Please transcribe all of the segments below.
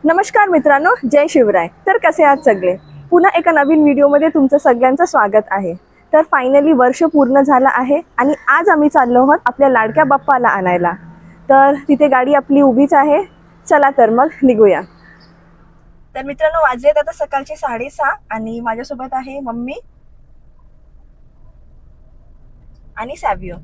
नमस्कार मित्रांनो, जय शिवराय। तर कसे आहात सगळे? पुन्हा एका नवीन व्हिडिओमध्ये तुमचं सगळ्यांचं स्वागत आहे। तर फायनली वर्ष पूर्ण झालं आहे आणि आज आम्ही चाललो आहोत आपल्या लाडक्या बाप्पाला आणायला। तर तिथे गाडी आपली उभीच आहे, चला तर मग निघूया। तर मित्रांनो, वाजलेत आता सकाळचे 6:30 आणि माझ्यासोबत आहे मम्मी आणि सॅव्हियो।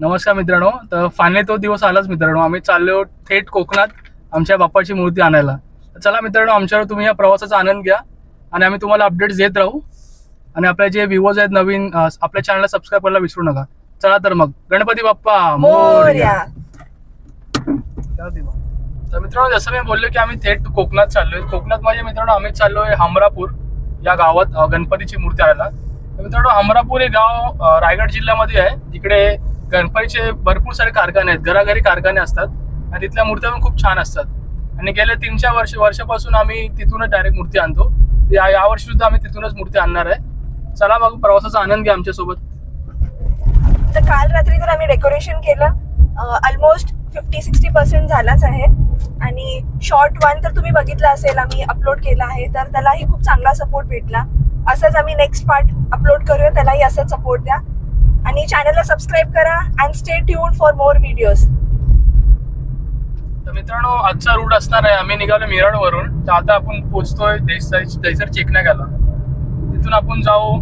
नमस्कार मित्रांनो, तर फायनली तो दिवस आलाच मित्रांनो। आम्ही चाललो थेट कोकणात आमच्या बाप्पाची मूर्ती आणायला। चला मित्रांनो, आमच्यावर तुम्ही या प्रवासाचा आनंद घ्या आणि आम्ही तुम्हाला अपडेट्स देत राहू। आणि आपले जे व्ह्यूअर्स आहेत नवीन, आपल्या चॅनलला सबस्क्राइब करायला विसरू नका। चला तर मग, गणपती बाप्पा मोरया। तर मित्रांनो, जसं मी बोललो की आम्ही थेट कोकणात चाललोय। कोकणात म्हणजे मित्रांनो आम्ही चाललोय हमरापूर या गावात गणपतीची मूर्ती आणायला। तर मित्रांनो, हमरापूर हे गाव रायगड जिल्ह्यामध्ये आहे। तिकडे गणपतीचे भरपूर सारे कारखाने आहेत, घराघरी कारखाने असतात आणि तिथल्या मूर्त्या पण खूप छान असतात। आणि गेल्या 3-4 वर्षापासून आम्ही तिथूनच डायरेक्ट मूर्ती आणतो। या वर्षी सुद्धा आम्ही तिथूनच मूर्ती आणणार आहे। चला मग, प्रवासाचा आनंद घ्या आमच्यासोबत। तर काल रात्री तर आम्ही डेकोरेशन केलं, ऑलमोस्ट 50-60% झालाच आहे। आणि शॉर्ट वन तर तुम्ही बघितला असेल, आम्ही अपलोड केला आहे, तर त्यालाही खूप चांगला सपोर्ट भेटला। असंच आम्ही नेक्स्ट पार्ट अपलोड करूया, त्यालाही असंच सपोर्ट द्या आणि चॅनलला सबस्क्राईब करा and stay tuned for more videos. तर मित्रांनो, आजचा रूट असणार आहे, आम्ही निघालो मिरडवरून। तर आता आपण पोहोचतोय दहिसर चेकनाग्याला। तिथून आपण जाऊ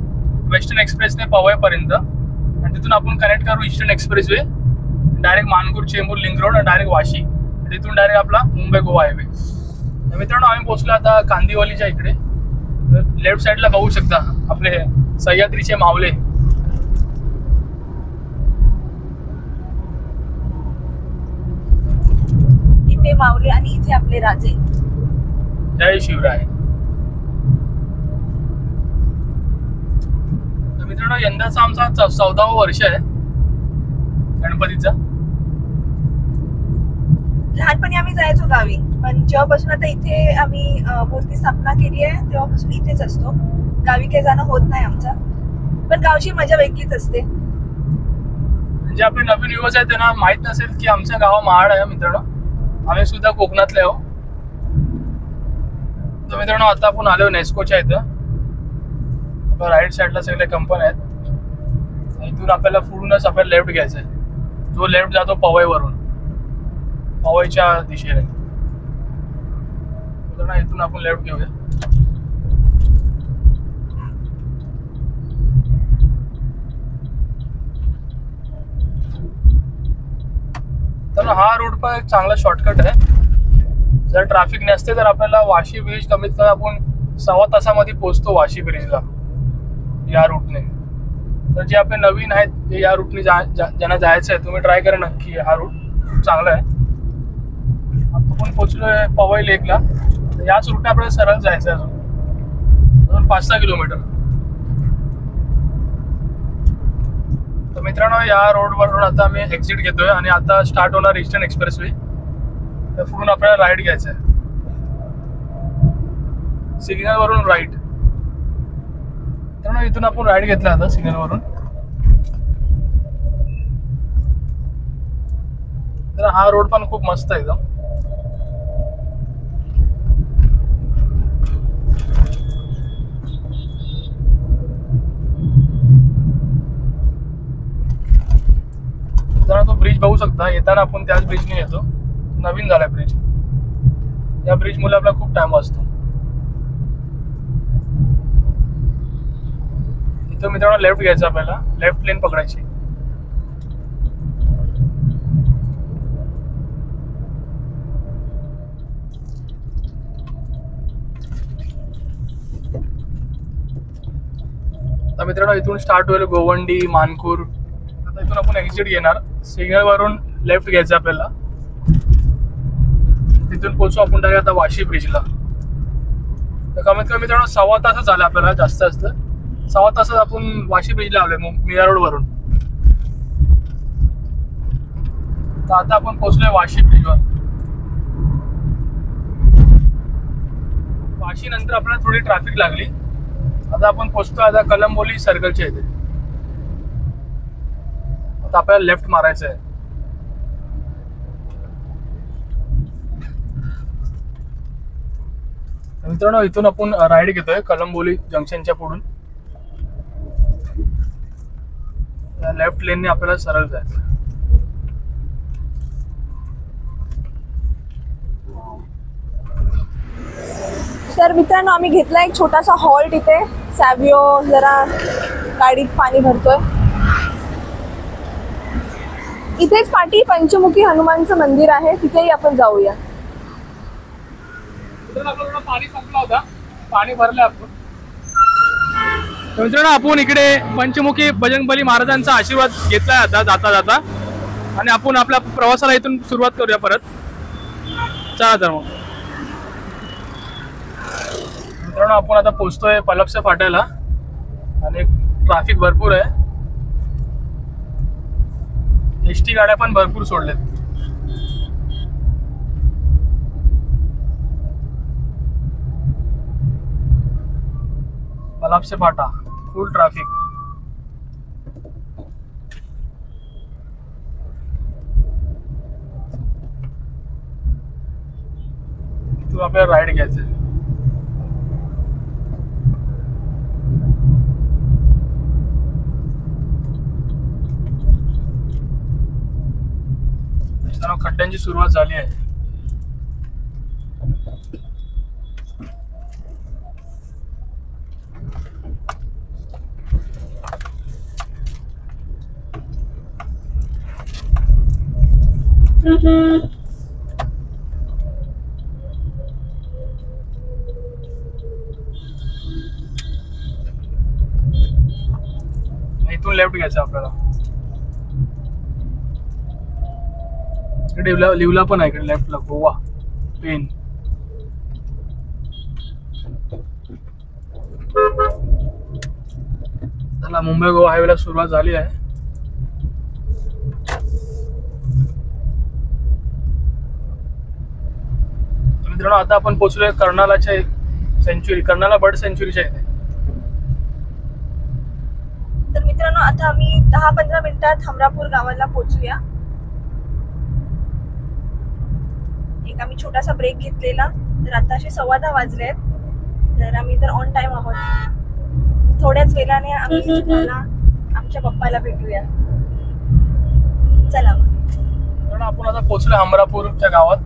वेस्टर्न एक्सप्रेसने पवईपर्यंत आणि तिथून आपण कनेक्ट करू eastern expressway, direct Manpur, Chembur, link road आणि डायरेक्ट वाशी, तिथून डायरेक्ट आपला मुंबई गोवा हायवे। तर मित्रांनो, आम्ही पोहोचलो आता कांदिवलीच्या इकडे। लेफ्ट साईडला बघू शकता आपले सह्याद्रीचे मावले। इथे माऊली आणि इथे आपले राजे। जय शिवराय। तर मित्रांनो, यंदाचा आमचा 14वा वर्ष आहे गणपतीचा। लहानपणी आम्ही जायचो गावी, पण जेव्हापासून आता इथे आम्ही मूर्ती स्थापना केली आहे तेव्हापासून इथेच असतो। गावी काही जाणं होत नाही आमचा, पण गावची मजा वेगळीच असते। म्हणजे आपले नवीन व्ह्यूअर्स आहेत त्यांना माहित नसेल की आमचं गाव महाड आहे मित्रांनो, आम्ही सुद्धा कोकणातले आहो। तर मित्रांनो, आता आपण आलो नेस्कोच्या इथं। राईट साईडला सगळे कंपन्या आहेत। इथून आपल्याला पुढूनच आपल्याला लेफ्ट घ्यायचा आहे, जो लेफ्ट जातो पवईवरून, पवईच्या दिशेने। इथून आपण लेफ्ट घेऊया। तर हा रूट पण एक चांगला शॉर्टकट आहे। जर ट्रॅफिक नसते तर आपल्याला वाशी ब्रिज कमीत कमी आपण 1.25 तासामध्ये पोहोचतो वाशी ब्रिजला या रूटने। तर जे आपले नवीन आहेत ते या रूटने ज्यांना जायचं आहे, तुम्ही ट्राय करा नक्की। हा रूट खूप चांगला आहे। आपण पोहोचलोय पवई लेकला। याच रूटने आपल्याला सरळ जायचं आहे अजून 5-6 किलोमीटर। तर मित्रांनो, या रोडवरून आता आम्ही एक्झिट घेतोय आणि आता स्टार्ट होणार ईस्टर्न एक्सप्रेसवे। तर पुढून आपल्याला राईट घ्यायचं आहे, सिग्नल वरून राईट। मित्रांनो, इथून आपण राईट घेतला आता सिग्नल वरून। तर हा रोड पण खूप मस्त आहे एकदम। तो ब्रिज बघू शकता, येताना आपण त्याच ब्रिजने येतो। नवीन झालाय ब्रिज, या ब्रिज मुळे आपला खूप टाइम वाचतो। इथं मित्रांनो लेफ्ट घ्यायचं, आपल्याला लेफ्ट लेन पकडायची। आता मित्रांनो, इथून स्टार्ट होईल गोवंडी, मानपूर। आता इथून आपण एक्झिट घेणार, सिग्नल वरून लेफ्ट घ्यायचं आपल्याला। तिथून पोहोचू आपण डायरेक्ट आता वाशी ब्रिजला। तर कमीत कमी मित्रांनो 1.25 तास झाला आपल्याला, जास्त असतं 1.25 तासात आपण वाशी ब्रिजला आलोय मीरा रोड वरून। तर आता आपण पोहोचलोय वाशी ब्रिजवर। वाशी नंतर आपल्याला थोडी ट्रॅफिक लागली। आता आपण पोहोचतोय आता कलंबोली सर्कलच्या इथे। आता आपल्याला लेफ्ट मारायचं आहे। मित्रांनो इथून आपण राईड घेतोय कलंबोली जंक्शनच्या पुढून. लेफ्ट लेनने आपल्याला सरळ जायचं. तर मित्रांनो आम्ही घेतला एक छोटासा हॉल्ट इथे. सॅव्हिओ जरा गाडीत पाणी भरतोय. इथेच पाठी पंचमुखी हनुमानचं मंदिर आहे, तिथेही आपण जाऊया. आपलं पाणी संपला होता, पाणी भरलं आपण. मित्रांनो आपण इकडे पंचमुखी बजरंगबली महाराजांचा आशीर्वाद घेतलाय आता जाता जाता, आणि आपण आपल्या प्रवासाला इथून सुरुवात करूया परत. चला तर मग मित्रांनो आपण आता पोहोचतोय पलपसे फाट्याला, आणि ट्रॅफिक भरपूर आहे. एसटी गाड्या पण भरपूर सोडलेत. पलापसे फाटा फुल ट्रॅफिक. इथून आपल्याला राईड घ्यायचंय. खड्ड्यांची सुरुवात झाली आहे. इथून लेफ्ट घ्यायचं आपल्याला. इकडे लिवला पण आहे, इकडे लेफ्टला गोवा पेन. चला मुंबई गोवा हायवेला सुरुवात झाली आहे. मित्रांनो आता आपण पोहोचलोय कर्नालाच्या सेंच्युरी, कर्नाला बर्ड सेंच्युरीच्या इथे. तर मित्रांनो आता आम्ही 10-15 मिनिटात हमरापूर गावाला पोहोचूया. एक आम्ही छोटासा ब्रेक घेतलेला, तर आता असे 10:15 वाजले आहेत. तर आम्ही तर ऑन टाइम आहोत. थोड्याच वेळाने आम्ही तुम्हाला आमच्या पप्पाला भेटूया. चला मग. आपण आता पोहोचलो हमरापूरच्या गावात.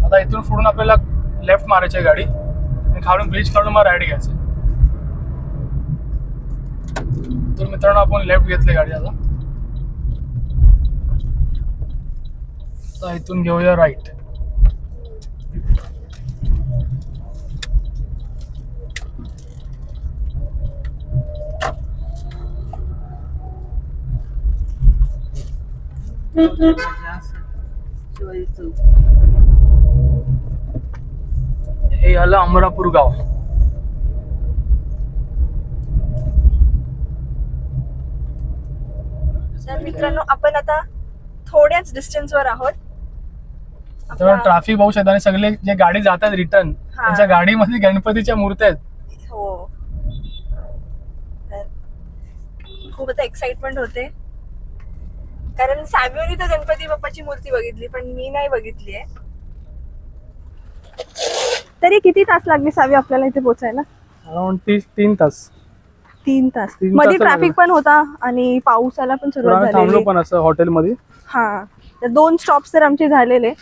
आता इथून पुढून आपल्याला लेफ्ट मारायची गाडी, आणि खालून ब्रिज काढून मग राईड घ्यायचं. तर मित्रांनो आपण लेफ्ट घेतली गाडी. आता इथून घेऊया राईट. हे आलं अमरापूर गाव. तर मित्रांनो आपण आता थोड्याच डिस्टन्सवर आहोत. ट्रॅफिक पाहू शकता, आणि सगळे जे गाडी जातात रिटर्न, त्यांच्या गाडीमध्ये गणपतीच्या मूर्त्या आहेत. हो, खूप आता एक्साइटमेंट होते, कारण सॅव्हिओनी तर गणपती बाप्पाची मूर्ती बघितली, पण मी नाही बघितली आहे. तरी किती तास लागले सॅव्हिओ आपल्याला इथे पोहोचायला? अराउंड 3 तास. 3 तास. मध्ये ट्रॅफिक पण होता आणि पावसाला पण सुरुवात झाली. थांबलो पण असं हॉटेलमध्ये. हा, तर 2 स्टॉप्स तर आमचे झालेले.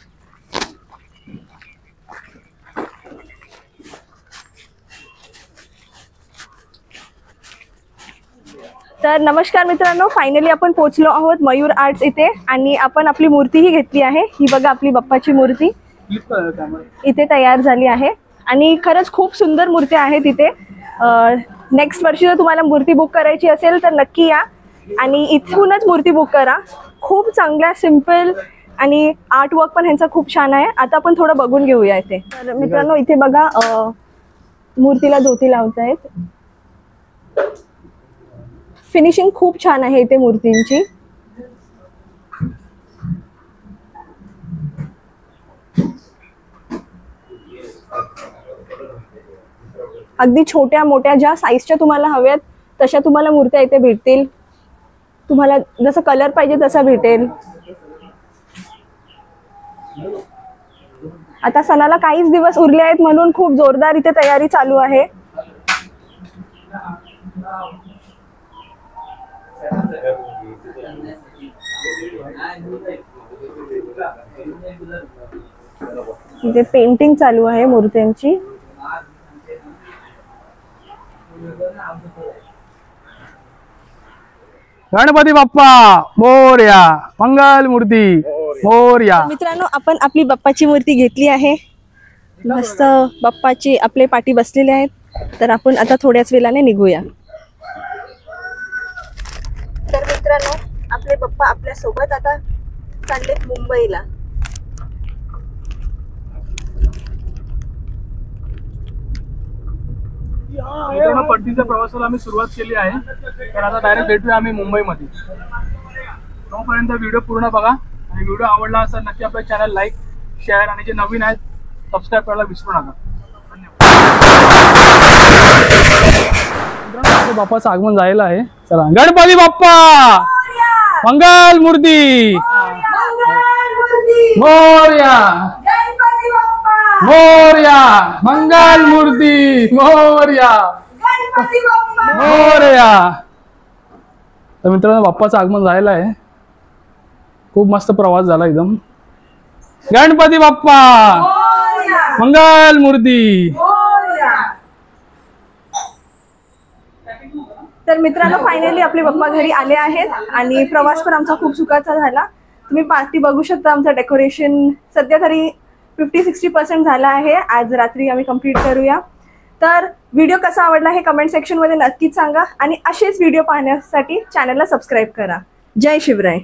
तर नमस्कार मित्रांनो, फायनली आपण पोहोचलो आहोत मयूर आर्ट्स इथे, आणि आपण आपली मूर्तीही घेतली आहे. ही बघा आपली बाप्पाची मूर्ती इथे तयार झाली आहे, आणि खरंच खूप सुंदर मूर्ती आहेत इथे. नेक्स्ट वर्षी जर तुम्हाला मूर्ती बुक करायची असेल तर नक्की या, आणि इथूनच मूर्ती बुक करा. खूप चांगल्या सिम्पल, आणि आर्ट वर्क पण ह्यांचा खूप छान आहे. आता आपण थोडं बघून घेऊया इथे. तर मित्रांनो इथे बघा मूर्तीला धोती लावतायत. फिनिशिंग खूप छान आहे इथे मूर्तींची. अगदी छोट्या मोठ्या ज्या साईजच्या तुम्हाला हव्यात तशा तुम्हाला मूर्त्या इथे भेटतील. तुम्हाला जसं कलर पाहिजे तसा भेटेल. आता सणाला काहीच दिवस उरले आहेत म्हणून खूप जोरदार इथे तयारी चालू आहे. इथे पेंटिंग चालू आहे मूर्त्यांची. गणपती बाप्पा मोरया, मंगल मूर्ती मोरया. मित्रांनो, आपण आपली बाप्पाची मूर्ती घेतली आहे. मस्त बाप्पाची आपले पाठी बसलेले आहेत. तर आपण आता थोड्याच वेळाने निघूया. तर मित्रांनो, आपले बाप्पा आपल्या सोबत आता चाललेत मुंबईला. मित्रांनो, परतीच्या प्रवासाला आम्ही सुरुवात केली आहे. तर आता डायरेक्ट भेटूया आम्ही मुंबईमध्ये. तोपर्यंत व्हिडिओ पूर्ण बघा आणि व्हिडिओ आवडला असेल नक्की आपल्या चॅनल लाईक, शेअर आणि जे नवीन आहेत सबस्क्राईब करायला विसरू नका. धन्यवाद. बाप्पाचं आगमन झालेलं आहे. चला, गणपती बाप्पा मंगल मूर्ती मोरया, मोरया, मंगल मूर्ती मोरया, मोरया. तर मित्रांनो, बाप्पाचं आगमन झालेलं आहे. खूप मस्त प्रवास झाला एकदम. गणपती बाप्पा मंगल मूर्ती. तर मित्रांनो, फायनली आपले बाप्पा घरी आले आहेत आणि प्रवास पण आमचा खूप सुखाचा झाला. तुम्ही पार्टी बघू शकता. आमचं डेकोरेशन सध्या तरी 50-60% झाला आहे. आज रात्री आम्ही कंप्लीट करूया. तर व्हिडिओ कसा आवडला हे कमेंट सेक्शनमध्ये नक्कीच सांगा आणि असेच व्हिडिओ पाहण्यासाठी चॅनलला सबस्क्राईब करा. जय शिवराय.